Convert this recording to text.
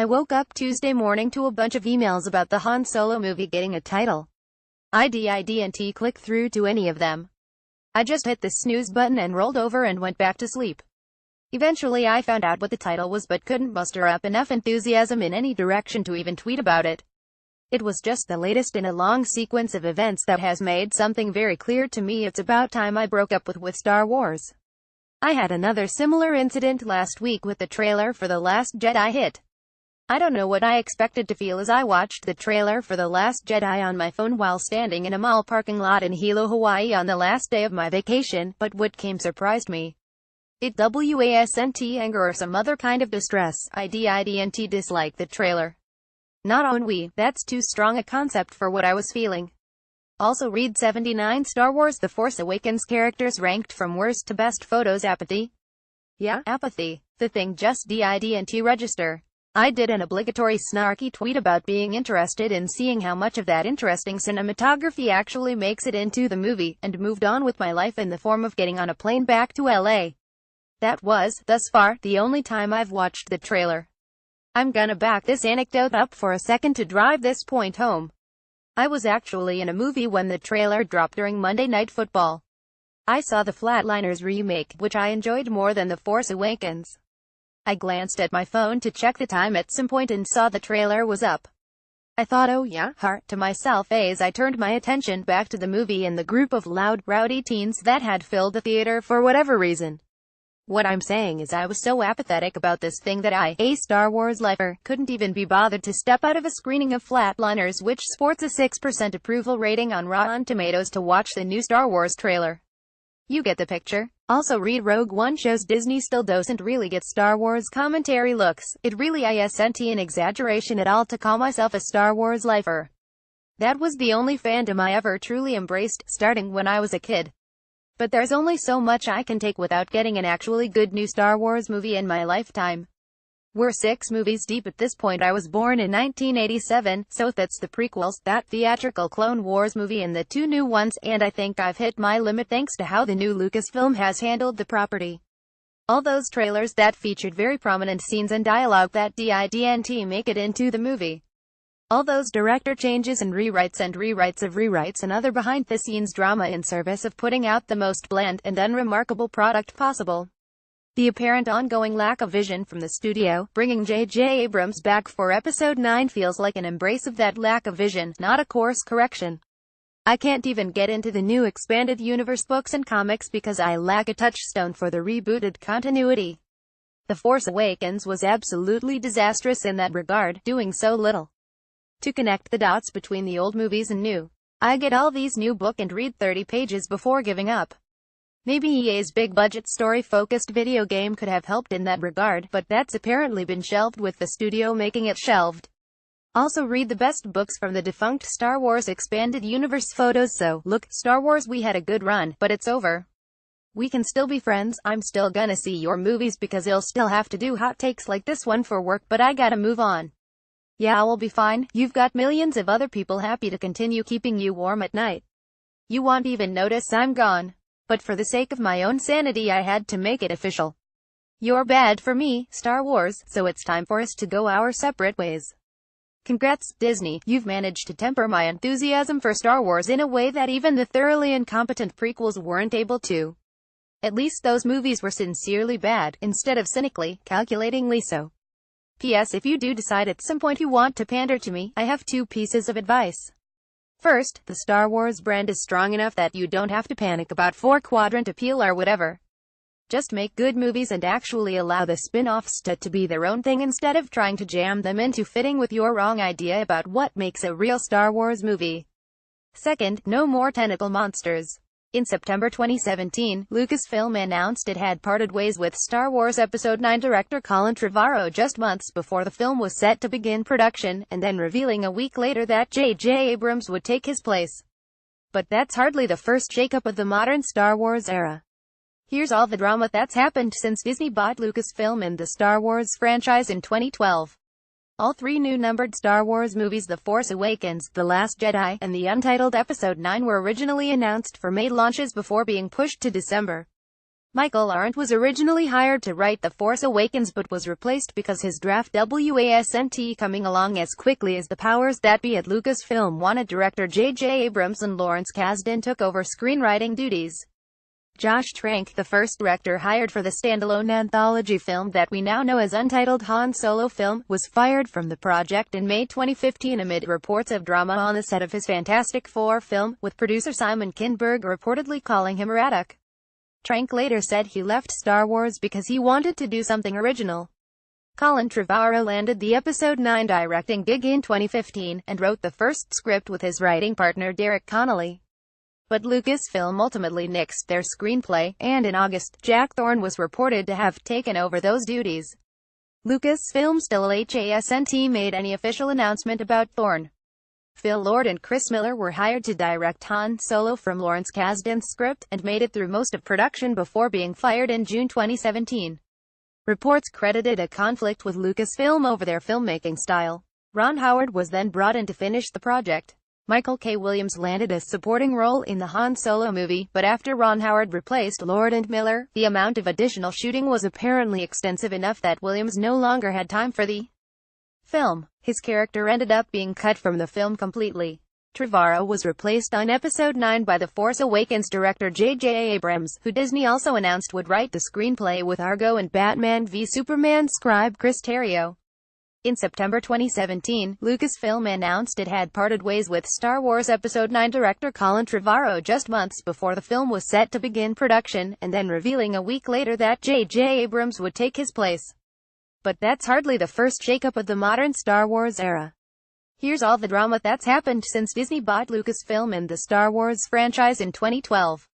I woke up Tuesday morning to a bunch of emails about the Han Solo movie getting a title. I didn't click through to any of them. I just hit the snooze button and rolled over and went back to sleep. Eventually I found out what the title was but couldn't muster up enough enthusiasm in any direction to even tweet about it. It was just the latest in a long sequence of events that has made something very clear to me. It's about time I broke up with Star Wars. I had another similar incident last week with the trailer for The Last Jedi hit. I don't know what I expected to feel as I watched the trailer for The Last Jedi on my phone while standing in a mall parking lot in Hilo, Hawaii on the last day of my vacation, but what came surprised me. It wasn't anger or some other kind of distress. I didn't dislike the trailer. Not ennui, that's too strong a concept for what I was feeling. Also read 79 Star Wars The Force Awakens characters ranked from worst to best. Photos. Apathy? Yeah, apathy. The thing just didn't register. I did an obligatory snarky tweet about being interested in seeing how much of that interesting cinematography actually makes it into the movie, and moved on with my life in the form of getting on a plane back to LA. That was, thus far, the only time I've watched the trailer. I'm gonna back this anecdote up for a second to drive this point home. I was actually in a movie when the trailer dropped during Monday Night Football. I saw the Flatliners remake, which I enjoyed more than The Force Awakens. I glanced at my phone to check the time at some point and saw the trailer was up. I thought, oh yeah, heart to myself as I turned my attention back to the movie and the group of loud, rowdy teens that had filled the theater for whatever reason. What I'm saying is I was so apathetic about this thing that I, a Star Wars lifer, couldn't even be bothered to step out of a screening of Flatliners, which sports a 6% approval rating on Rotten Tomatoes, to watch the new Star Wars trailer. You get the picture. Also read Rogue One shows Disney still doesn't really get Star Wars commentary looks. It really isn't an exaggeration at all to call myself a Star Wars lifer. That was the only fandom I ever truly embraced, starting when I was a kid. But there's only so much I can take without getting an actually good new Star Wars movie in my lifetime. We're 6 movies deep at this point. I was born in 1987, so that's the prequels, that theatrical Clone Wars movie and the 2 new ones, and I think I've hit my limit thanks to how the new Lucasfilm has handled the property. All those trailers that featured very prominent scenes and dialogue that didn't make it into the movie. All those director changes and rewrites of rewrites and other behind-the-scenes drama in service of putting out the most bland and unremarkable product possible. The apparent ongoing lack of vision from the studio, bringing J.J. Abrams back for Episode 9 feels like an embrace of that lack of vision, not a course correction. I can't even get into the new expanded universe books and comics because I lack a touchstone for the rebooted continuity. The Force Awakens was absolutely disastrous in that regard, doing so little to connect the dots between the old movies and new. I get all these new book and read 30 pages before giving up. Maybe EA's big-budget story-focused video game could have helped in that regard, but that's apparently been shelved with the studio making it shelved. Also read the best books from the defunct Star Wars Expanded Universe photos. So, look, Star Wars, we had a good run, but it's over. We can still be friends. I'm still gonna see your movies because I'll still have to do hot takes like this one for work, but I gotta move on. Yeah, we'll be fine. You've got millions of other people happy to continue keeping you warm at night. You won't even notice I'm gone. But for the sake of my own sanity I had to make it official. You're bad for me, Star Wars, so it's time for us to go our separate ways. Congrats, Disney, you've managed to temper my enthusiasm for Star Wars in a way that even the thoroughly incompetent prequels weren't able to. At least those movies were sincerely bad, instead of cynically, calculatingly so. P.S. If you do decide at some point you want to pander to me, I have 2 pieces of advice. First, the Star Wars brand is strong enough that you don't have to panic about 4-quadrant appeal or whatever. Just make good movies and actually allow the spin-offs to be their own thing instead of trying to jam them into fitting with your wrong idea about what makes a real Star Wars movie. Second, no more tentacle monsters. In September 2017, Lucasfilm announced it had parted ways with Star Wars Episode 9 director Colin Trevorrow just months before the film was set to begin production, and then revealing a week later that J.J. Abrams would take his place. But that's hardly the first shakeup of the modern Star Wars era. Here's all the drama that's happened since Disney bought Lucasfilm and the Star Wars franchise in 2012. All 3 new numbered Star Wars movies, The Force Awakens, The Last Jedi, and the untitled Episode 9, were originally announced for May launches before being pushed to December. Michael Arndt was originally hired to write The Force Awakens but was replaced because his draft wasn't coming along as quickly as the powers that be at Lucasfilm wanted. Director J.J. Abrams and Lawrence Kasdan took over screenwriting duties. Josh Trank, the first director hired for the standalone anthology film that we now know as Untitled Han Solo film, was fired from the project in May 2015 amid reports of drama on the set of his Fantastic Four film, with producer Simon Kinberg reportedly calling him erratic. Trank later said he left Star Wars because he wanted to do something original. Colin Trevorrow landed the Episode 9 directing gig in 2015, and wrote the first script with his writing partner Derek Connolly. But Lucasfilm ultimately nixed their screenplay, and in August, Jack Thorne was reported to have taken over those duties. Lucasfilm still hasn't made any official announcement about Thorne. Phil Lord and Chris Miller were hired to direct Han Solo from Lawrence Kasdan's script, and made it through most of production before being fired in June 2017. Reports credited a conflict with Lucasfilm over their filmmaking style. Ron Howard was then brought in to finish the project. Michael K. Williams landed a supporting role in the Han Solo movie, but after Ron Howard replaced Lord and Miller, the amount of additional shooting was apparently extensive enough that Williams no longer had time for the film. His character ended up being cut from the film completely. Trevorrow was replaced on Episode 9 by The Force Awakens director J.J. Abrams, who Disney also announced would write the screenplay with Argo and Batman v Superman scribe Chris Terrio. In September 2017, Lucasfilm announced it had parted ways with Star Wars Episode 9 director Colin Trevorrow just months before the film was set to begin production, and then revealing a week later that J.J. Abrams would take his place. But that's hardly the first shakeup of the modern Star Wars era. Here's all the drama that's happened since Disney bought Lucasfilm and the Star Wars franchise in 2012.